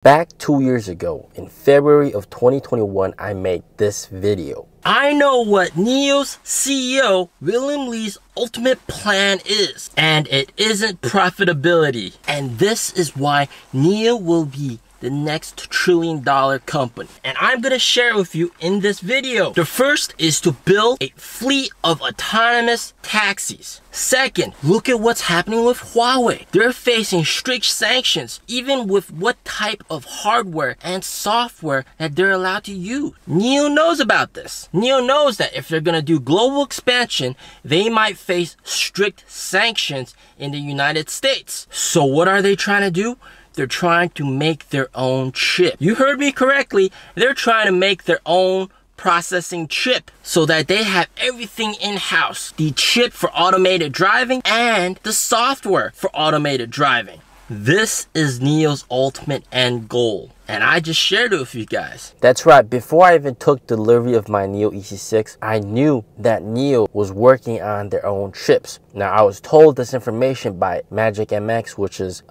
Back 2 years ago, in February of 2021, I made this video. I know what NIO's CEO, William Li's ultimate plan is, and it isn't profitability. And this is why NIO will be the next trillion-dollar company. And I'm gonna share with you in this video. The first is to build a fleet of autonomous taxis. Second, look at what's happening with Huawei. They're facing strict sanctions, even with what type of hardware and software that they're allowed to use. NIO knows about this. NIO knows that if they're gonna do global expansion, they might face strict sanctions in the United States. So what are they trying to do? They're trying to make their own chip. You heard me correctly. They're trying to make their own processing chip so that they have everything in-house. The chip for automated driving and the software for automated driving. This is NIO's ultimate end goal. And I just shared it with you guys. That's right. Before I even took delivery of my NIO EC6, I knew that NIO was working on their own chips. Now, I was told this information by Magic MX, which is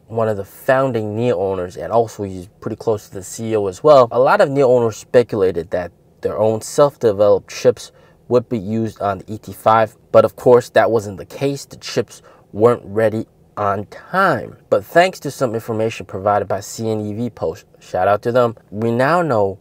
one of the founding NIO owners, and also he's pretty close to the CEO as well. A lot of NIO owners speculated that their own self-developed chips would be used on the ET5, but of course that wasn't the case. The chips weren't ready on time. But thanks to some information provided by CNEV Post, shout out to them, we now know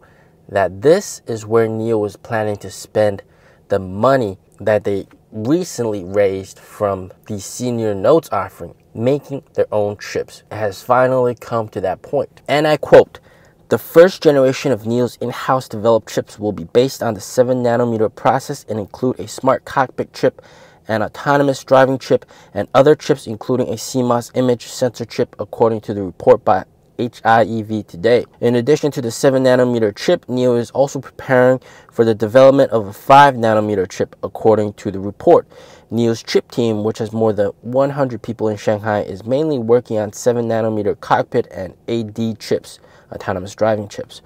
that this is where NIO is planning to spend the money that they recently raised from the senior notes offering, making their own chips. It has finally come to that point. And I quote, "The first generation of NIO's in-house developed chips will be based on the 7nm process and include a smart cockpit chip, an autonomous driving chip, and other chips including a CMOS image sensor chip," according to the report by HIEV Today. In addition to the 7nm chip, NIO is also preparing for the development of a 5nm chip, according to the report. NIO's chip team, which has more than 100 people in Shanghai, is mainly working on 7nm cockpit and AD chips, autonomous driving chips,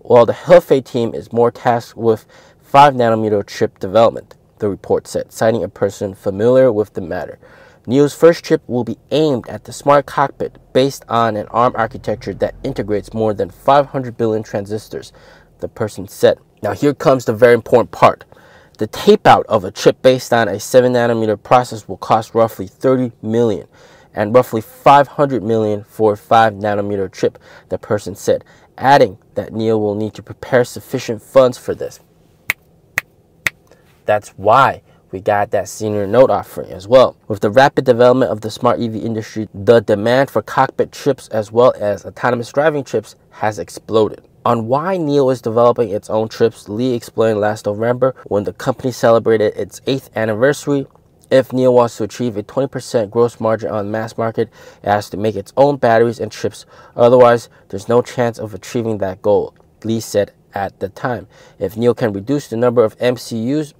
while the Hefei team is more tasked with 5nm chip development, the report said, citing a person familiar with the matter. NIO's first chip will be aimed at the smart cockpit based on an ARM architecture that integrates more than 500 billion transistors, the person said. Now here comes the very important part. The tape out of a chip based on a 7nm process will cost roughly 30 million and roughly 500 million for a 5nm chip, the person said, adding that NIO will need to prepare sufficient funds for this. That's why we got that senior note offering as well. With the rapid development of the smart EV industry, the demand for cockpit chips as well as autonomous driving chips has exploded. On why NIO is developing its own chips, Li explained last November when the company celebrated its 8th anniversary. If NIO wants to achieve a 20% gross margin on mass market, it has to make its own batteries and chips. Otherwise, there's no chance of achieving that goal, Li said at the time. If NIO can reduce the number of MCUs,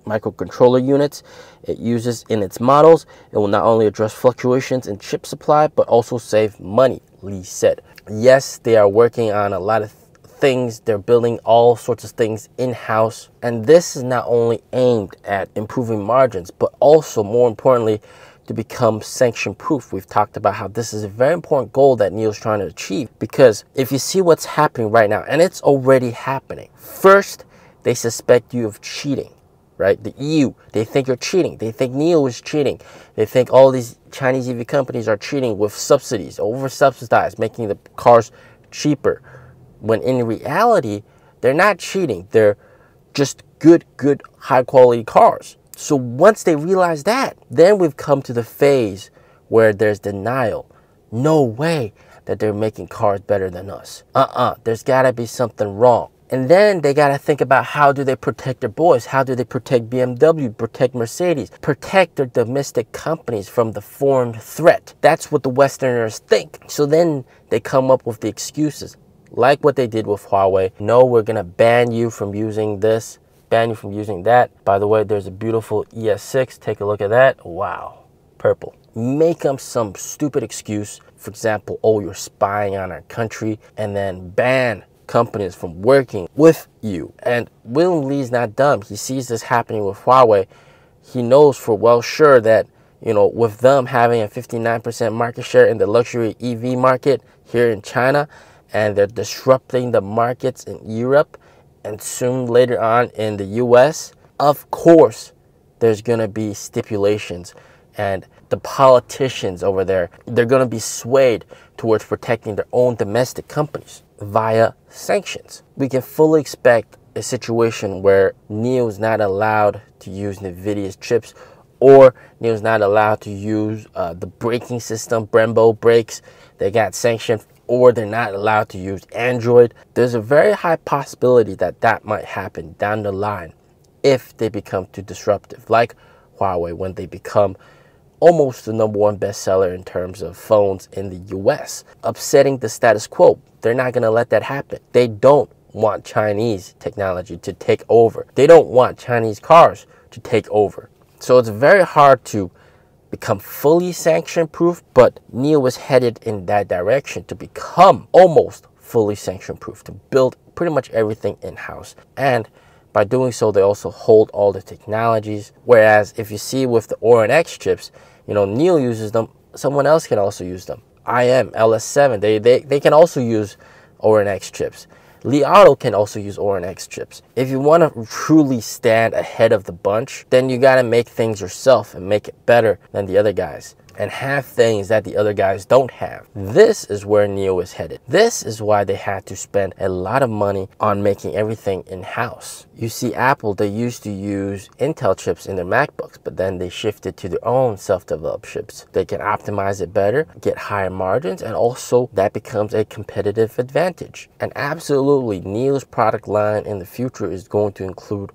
microcontroller units, it uses in its models, it will not only address fluctuations in chip supply, but also save money, Li said. Yes, they are working on a lot of things. They're building all sorts of things in-house. And this is not only aimed at improving margins, but also, more importantly, to become sanction-proof. We've talked about how this is a very important goal that NIO is trying to achieve. Because if you see what's happening right now, and it's already happening. First, they suspect you of cheating. Right? The EU, they think you're cheating. They think NIO is cheating. They think all these Chinese EV companies are cheating with subsidies, over-subsidized, making the cars cheaper. When in reality, they're not cheating. They're just good, high-quality cars. So once they realize that, then we've come to the phase where there's denial. No way that they're making cars better than us. There's got to be something wrong. And then they got to think about how do they protect their boys? How do they protect BMW, protect Mercedes, protect their domestic companies from the foreign threat? That's what the Westerners think. So then they come up with the excuses, like what they did with Huawei. No, we're going to ban you from using this, ban you from using that. By the way, there's a beautiful ES6. Take a look at that. Wow, purple. Make up some stupid excuse. For example, oh, you're spying on our country, and then ban companies from working with you. And William Li's not dumb. He sees this happening with Huawei. He knows for well sure that, you know, with them having a 59% market share in the luxury EV market here in China, and they're disrupting the markets in Europe and soon later on in the US, of course, there's going to be stipulations, and the politicians over there, they're going to be swayed towards protecting their own domestic companies via sanctions. We can fully expect a situation where NIO is not allowed to use NVIDIA's chips, or NIO is not allowed to use the braking system, Brembo brakes. They got sanctioned, or they're not allowed to use Android. There's a very high possibility that that might happen down the line if they become too disruptive, like Huawei, when they become almost the #1 bestseller in terms of phones in the US, upsetting the status quo. They're not going to let that happen. They don't want Chinese technology to take over. They don't want Chinese cars to take over. So it's very hard to become fully sanction proof, but NIO was headed in that direction to become almost fully sanction proof, to build pretty much everything in-house. And by doing so, they also hold all the technologies. Whereas if you see with the Orin X chips, NIO uses them, someone else can also use them. IM, LS7, they can also use Orin X chips. Li Auto can also use Orin X chips. If you want to truly stand ahead of the bunch, then you got to make things yourself and make it better than the other guys, and have things that the other guys don't have. This is where NIO is headed. This is why they had to spend a lot of money on making everything in-house. You see, Apple, they used to use Intel chips in their MacBooks, but then they shifted to their own self-developed chips. They can optimize it better, get higher margins, and also that becomes a competitive advantage. And absolutely, NIO's product line in the future is going to include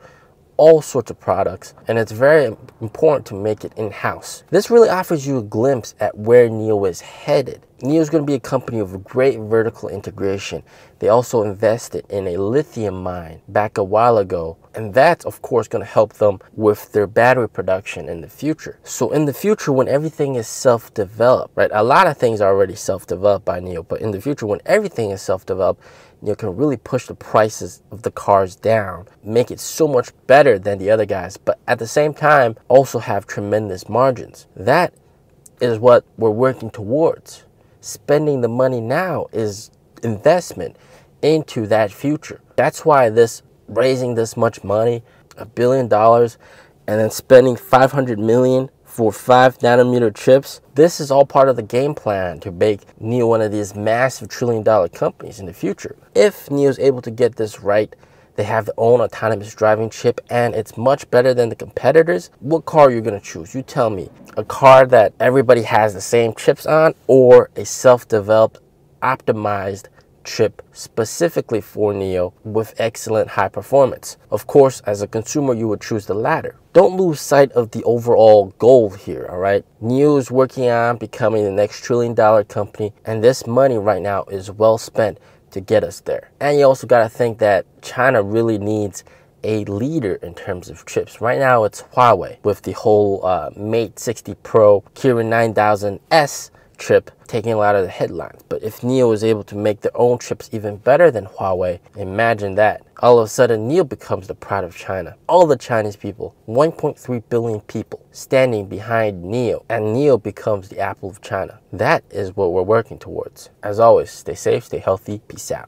all sorts of products, and it's very important to make it in-house. This really offers you a glimpse at where NIO is headed. NIO is going to be a company of great vertical integration. They also invested in a lithium mine back a while ago, and that's of course going to help them with their battery production in the future. So in the future, when everything is self-developed, right? A lot of things are already self-developed by NIO, but in the future, when everything is self-developed, NIO can really push the prices of the cars down, make it so much better than the other guys, but at the same time also have tremendous margins. That is what we're working towards. Spending the money now is investment into that future. That's why raising this much money, $1 billion, and then spending 500 million for 5nm chips, this is all part of the game plan to make NIO one of these massive trillion-dollar companies in the future. If NIO is able to get this right, they have their own autonomous driving chip, and it's much better than the competitors. What car are you going to choose? You tell me. A car that everybody has the same chips on, or a self-developed, optimized chip specifically for NIO with excellent high performance? Of course, as a consumer, you would choose the latter. Don't lose sight of the overall goal here, all right? NIO is working on becoming the next trillion-dollar company, and this money right now is well spent to get us there. And you also got to think that China really needs a leader in terms of chips. Right now, it's Huawei with the whole Mate 60 Pro Kirin 9000S chip taking a lot of the headlines. But if NIO is able to make their own chips even better than Huawei, imagine that. All of a sudden, NIO becomes the pride of China. All the Chinese people, 1.3 billion people, standing behind NIO, and NIO becomes the Apple of China. That is what we're working towards. As always, stay safe, stay healthy, peace out.